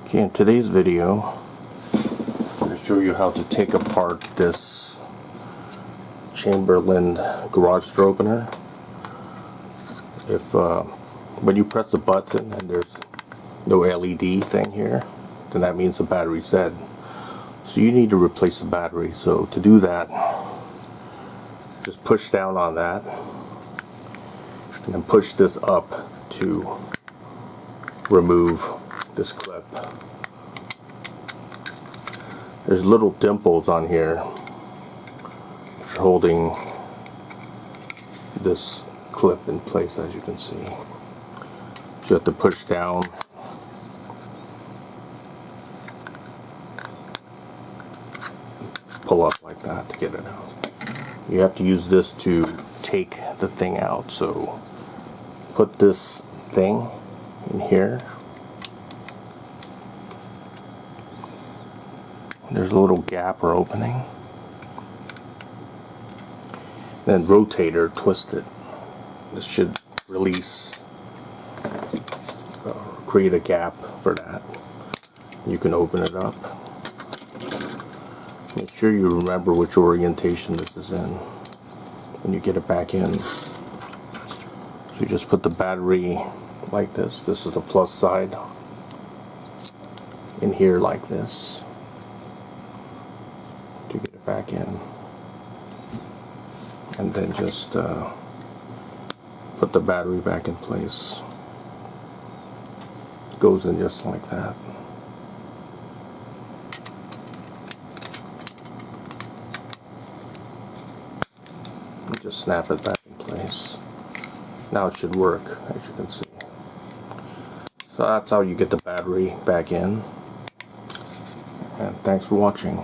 Okay, in today's video, I'll show you how to take apart this Chamberlain garage door opener. If when you press the button and there's no LED thing here, then that means the battery's dead. So you need to replace the battery. So to do that, just push down on that and then push this up to remove this clip. There's little dimples on here which are holding this clip in place, as you can see. So you have to push down pull up like that to get it out. You have to use this to take the thing out. So put this thing in here. There's a little gap or opening. Then rotate or twist it. This should release, create a gap for that. You can open it up. Make sure you remember which orientation this is in when you get it back in. So you just put the battery like this. This is the plus side. In here like this. To get it back in. And then just put the battery back in place. It goes in just like that. And just snap it back in place. Now it should work, as you can see. So that's how you get the battery back in. And thanks for watching.